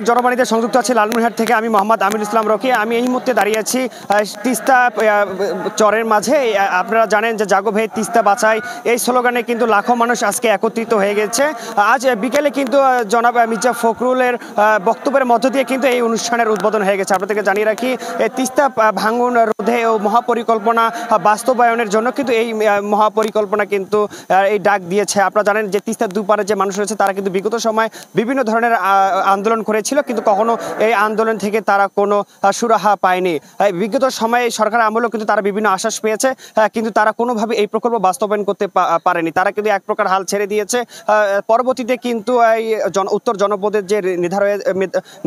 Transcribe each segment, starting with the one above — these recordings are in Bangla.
জনবাণীতে সংযুক্ত আছে লালমনিরহাট থেকে আমি মোহাম্মদ আমিনুল ইসলাম রকি। আমি এই মুহূর্তে দাঁড়িয়ে আছি তিস্তা চরের মাঝে। আপনারা জানেন যে জাগো ভাই তিস্তা বাঁচাই এই স্লোগানে কিন্তু লাখো মানুষ আজকে একত্রিত হয়ে গেছে। আজ বিকেলে কিন্তু জনাব মির্জা ফখরুলের বক্তব্যের মধ্য দিয়ে কিন্তু এই অনুষ্ঠানের উদ্বোধন হয়ে গেছে। আপনাদেরকে জানিয়ে রাখি তিস্তা ভাঙন রোধে ও মহাপরিকল্পনা বাস্তবায়নের জন্য কিন্তু এই মহাপরিকল্পনা কিন্তু এই ডাক দিয়েছে। আপনারা জানেন যে তিস্তার দুপারে যে মানুষ রয়েছে তারা কিন্তু বিগত সময় বিভিন্ন ধরনের আন্দোলন করেছিল, কিন্তু কখনো এই আন্দোলন থেকে তারা কোনো সুরাহা পায়নি। বিগত সময়ে সরকার আমলেও কিন্তু তারা বিভিন্ন আশ্বাস পেয়েছে, কিন্তু তারা কোনোভাবে এই প্রকল্প বাস্তবায়ন করতে পারেনি। তারা কিন্তু এক প্রকার হাল ছেড়ে দিয়েছে। পরবর্তীতে কিন্তু এই উত্তর জনপদের যে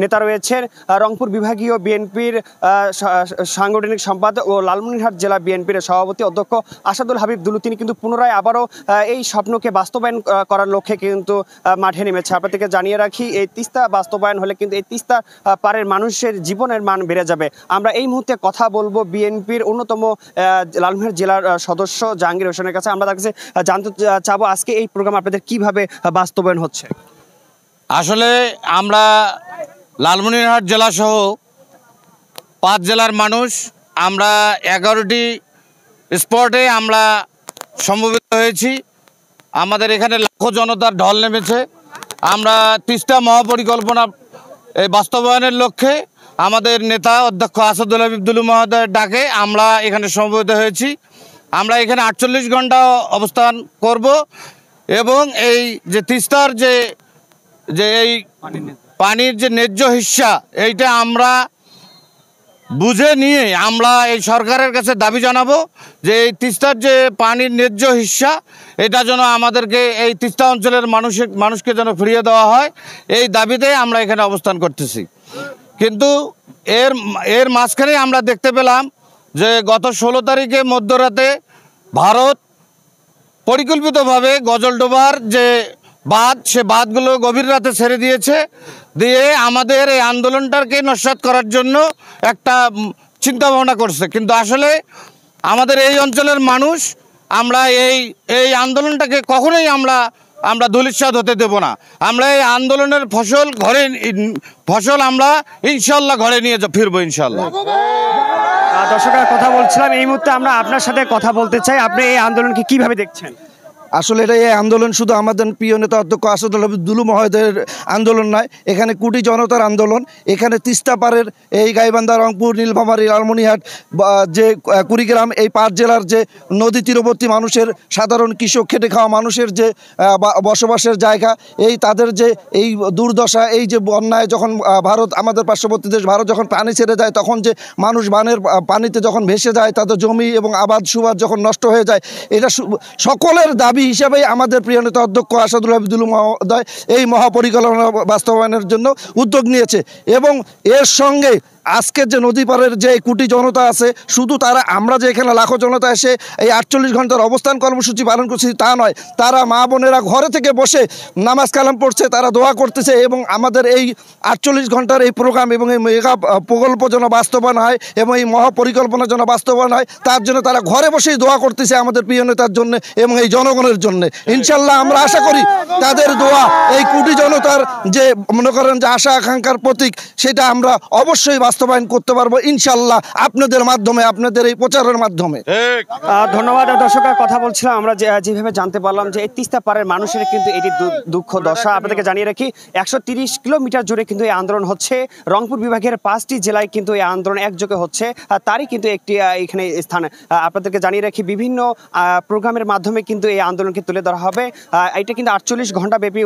নেতা রয়েছেন রংপুর বিভাগীয় বিএনপির সাংগঠনিক সম্পাদক ও লালমনিরহাট জেলা বিএনপির সভাপতি অধ্যক্ষ আসাদুল হাবিব দুলু, তিনি কিন্তু পুনরায় আবারও এই স্বপ্নকে বাস্তবায়ন করার লক্ষ্যে কিন্তু মাঠে নেমেছে। আপনাদেরকে জানিয়ে রাখি এই তিস্তা বাস্তবায়ন হলে কিন্তু এই তিস্তা পারের মানুষের জীবনের মান বেড়ে যাবে। আমরা এই মুহূর্তে কথা বলবো বিএনপির অন্যতম লালমনিরহাট জেলার সদস্য জাহাঙ্গীর হোসেনের কাছে। আমরা তার কাছে জানতে চাবো আজকে এই প্রোগ্রাম আপনাদের কিভাবে বাস্তবায়ন হচ্ছে। আসলে আমরা লালমনিরহাট জেলা সহ 5 জেলার মানুষ আমরা 11টি স্পটে আমরা সমবেত হয়েছি। আমাদের এখানে লাখো জনতার ঢল নেমেছে। আমরা তিস্তা মহাপরিকল্পনা এই বাস্তবায়নের লক্ষ্যে আমাদের নেতা অধ্যক্ষ আসাদুল হাবিব দুলু মহোদয়ের ডাকে আমরা এখানে সমবেত হয়েছি। আমরা এখানে 48 ঘন্টা অবস্থান করব এবং এই যে তিস্তার যে এই পানির যে ন্যায্য হিস্সা এইটা আমরা বুঝে নিয়ে আমরা এই সরকারের কাছে দাবি জানাবো যে এই তিস্তার যে পানির ন্যায্য হিস্সা এটা যেন আমাদেরকে এই তিস্তা অঞ্চলের মানুষকে যেন ফিরিয়ে দেওয়া হয়, এই দাবিতে আমরা এখানে অবস্থান করতেছি। কিন্তু এর মাঝখানে আমরা দেখতে পেলাম যে গত 16 তারিখে মধ্যরাতে ভারত পরিকল্পিতভাবে গজলডোবার যে বাঁধ সে বাঁধগুলো গভীর রাতে ছেড়ে দিয়ে আমাদের এই আন্দোলনটাকে নস্যাৎ করার জন্য একটা চিন্তা ভাবনা করছে। কিন্তু আসলে আমাদের এই অঞ্চলের মানুষ আমরা এই আন্দোলনটাকে কখনোই আমরা ধূলিসাৎ হতে দেব না। আমরা এই আন্দোলনের ফসল আমরা ইনশাল্লাহ ঘরে নিয়ে ফিরবো ইনশাল্লাহ। দর্শকরা কথা বলছিলাম, এই মুহূর্তে আমরা আপনার সাথে কথা বলতে চাই। আপনি এই আন্দোলনকে কিভাবে দেখছেন? আসলে এটা এই আন্দোলন শুধু আমাদের প্রিয় নেতা অধ্যক্ষ আসাদুল হাবিব দুলু মহোদয়ের আন্দোলন নয়, এখানে কোটি জনতার আন্দোলন। এখানে তিস্তা পারের এই গাইবান্ধা, রংপুর, নীলফামারী, লালমনিরহাট যে কুড়িগ্রাম এই 5 জেলার যে নদী তীরবর্তী মানুষের, সাধারণ কৃষক, খেটে খাওয়া মানুষের যে বসবাসের জায়গা, এই তাদের যে এই দুর্দশা, এই যে বন্যায় যখন ভারত, আমাদের পার্শ্ববর্তী দেশ ভারত যখন পানি ছেড়ে দেয়, তখন যে মানুষ বানের পানিতে যখন ভেসে যায়, তাদের জমি এবং আবাদ সুবাদ যখন নষ্ট হয়ে যায়, এটা সকলের দাবি হিসাবে আমাদের প্রিয় নেতা অধ্যক্ষ আসাদুল হাবিব দুলু মহোদয় এই মহাপরিকল্পনা বাস্তবায়নের জন্য উদ্যোগ নিয়েছে। এবং এর সঙ্গে আজকের যে নদী পারের যে কোটি জনতা আছে, শুধু তারা, আমরা যে এখানে লাখো জনতা এসে এই 48 ঘন্টার অবস্থান কর্মসূচি পালন করছি তা নয়, তারা মা বোনেরা ঘরে থেকে বসে নামাজ কালাম পড়ছে, তারা দোয়া করতেছে এবং আমাদের এই 48 ঘন্টার এই প্রোগ্রাম এবং এই মেগা প্রকল্প যেন বাস্তবায়ন হয় এবং এই মহাপরিকল্পনা যেন বাস্তবায়ন হয়, তার জন্য তারা ঘরে বসেই দোয়া করতেছে আমাদের প্রিয় নেতার জন্য এবং এই জনগণের জন্য। ইনশাল্লাহ আমরা আশা করি তাদের দোয়া, এই কোটি জনতার যে মনে করেন যে আশা আকাঙ্ক্ষার প্রতীক, সেটা আমরা অবশ্যই বাস্তবায়ন করতে পারবো ইনশাল্লাহ, আপনাদের মাধ্যমে, আপনাদের এই প্রচারের মাধ্যমে। ধন্যবাদ। দর্শকরা কথা বলছিলাম, আমরা যেভাবে জানতে পারলাম যে এই তিস্তা পারের মানুষের কিন্তু এটি দুঃখ দশা। আপনাদেরকে জানিয়ে রাখি 130 কিলোমিটার জুড়ে কিন্তু এই আন্দোলন হচ্ছে। রংপুর বিভাগের 5টি জেলায় কিন্তু এই আন্দোলন একযোগে হচ্ছে, তারই কিন্তু একটি এখানে স্থান। আপনাদেরকে জানিয়ে রাখি বিভিন্ন প্রোগ্রামের মাধ্যমে কিন্তু এই আন্দোলনকে তুলে ধরা হবে। এটা কিন্তু 48 ঘন্টা ব্যাপী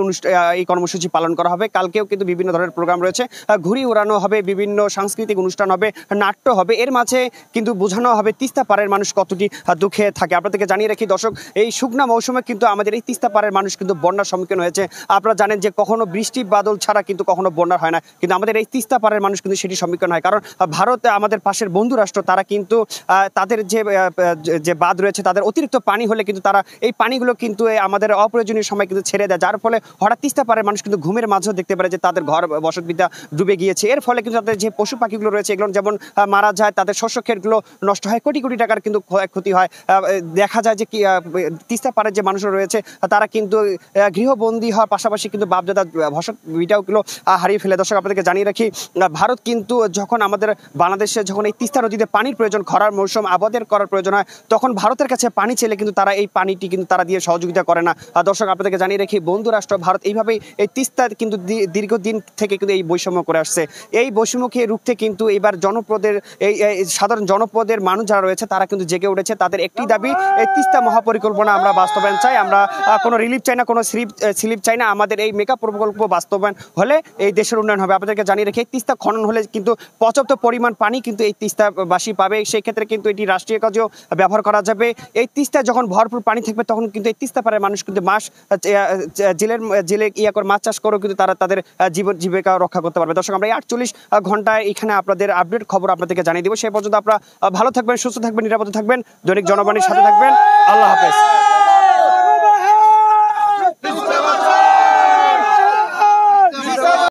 এই কর্মসূচি পালন করা হবে। কালকেও কিন্তু বিভিন্ন ধরনের প্রোগ্রাম রয়েছে, ঘুড়ি উড়ানো হবে, বিভিন্ন সাংস্কৃতিক অনুষ্ঠান হবে, নাট্য হবে। এর মাঝে কিন্তু বোঝানো হবে তিস্তা পাড়ের মানুষ কতটি দুঃখে থাকে। আপনাদেরকে জানিয়ে রাখি দর্শক, এই শুকনা মৌসুমে কিন্তু আমাদের এই তিস্তা পাড়ের মানুষ কিন্তু বন্যার সম্মুখীন হয়েছে। আপনারা জানেন যে কখনো বৃষ্টি বাদল ছাড়া কিন্তু কখনো বন্যা হয় না, কিন্তু আমাদের এই তিস্তা পাড়ের মানুষ কিন্তু সেটি সম্মুখীন হয়। কারণ ভারত আমাদের পাশের বন্ধু রাষ্ট্র, তারা কিন্তু তাদের যে বাঁধ রয়েছে, তাদের অতিরিক্ত পানি হলে কিন্তু তারা এই পানিগুলো কিন্তু আমাদের অপ্রয়োজনীয় সময় কিন্তু ছেড়ে দেয়, যার ফলে হঠাৎ তিস্তা পাড়ের মানুষ কিন্তু ঘুমের মাঝেও দেখতে পারে যে তাদের ঘর বসতভিটা ডুবে গিয়েছে। এর ফলে কিন্তু তাদের যে পশু পাখিগুলো রয়েছে এগুলো যেমন মারা যায়, তাদের শস্য ক্ষেতগুলো নষ্ট হয়, কোটি কোটি টাকার কিন্তু ক্ষয়ক্ষতি হয়। দেখা যায় যে তিস্তা পাড়ের যে মানুষরা রয়েছে তারা কিন্তু গৃহবন্দী হওয়ার পাশাপাশি কিন্তু বাপদাদার ভসক ভিটাগুলো হারিয়ে ফেলে। দর্শক আপনাদেরকে জানিয়ে রাখি, ভারত কিন্তু যখন আমাদের বাংলাদেশে যখন এই তিস্তা নদীতে পানির প্রয়োজন, খরার মৌসুম আবাদের করার প্রয়োজন হয়, তখন ভারতের কাছে পানি চেলে কিন্তু তারা এই পানিটি কিন্তু তারা দিয়ে সহযোগিতা করে না। দর্শক আপনাদেরকে জানিয়ে রাখি, বন্ধু রাষ্ট্র ভারত এইভাবেই এই তিস্তা কিন্তু দীর্ঘদিন থেকে কিন্তু এই বৈষম্য করে আসছে। এই বৈষম্যকে রুখতে কিন্তু এবার জনপদের এই সাধারণ জনপদের মানুষ যারা রয়েছে তারা কিন্তু জেগে উঠেছে। তাদের একটি দাবি, এই তিস্তা মহাপরিকল্পনা আমরা বাস্তবায়ন চাই। আমরা কোনো রিলিফ চাই না, কোনো স্লিপ চাই না। আমাদের এই মেগা প্রকল্প বাস্তবায়ন হলে এই দেশের উন্নয়ন হবে। আপনাদেরকে জানিয়ে রেখে তিস্তা খনন হলে কিন্তু পর্যাপ্ত পরিমাণ পানি কিন্তু এই তিস্তাবাসী পাবে। সেই ক্ষেত্রে কিন্তু এটি রাষ্ট্রীয় কাজেও ব্যবহার করা যাবে। এই তিস্তা যখন ভরপুর পানি থাকবে তখন কিন্তু এই তিস্তা পাড়ের মানুষ কিন্তু জেলে করে মাছ চাষ করেও কিন্তু তারা তাদের জীবিকা রক্ষা করতে পারবে। দর্শক আমরা এই 48 ঘন্টায় এখানে আপনাদের আপডেট খবর আপনাদেরকে জানিয়ে দেবো। সেই পর্যন্ত আপনারা ভালো থাকবেন, সুস্থ থাকবেন, নিরাপদে থাকবেন, দৈনিক জনবাণীর সাথে থাকবেন। আল্লাহ হাফেজ।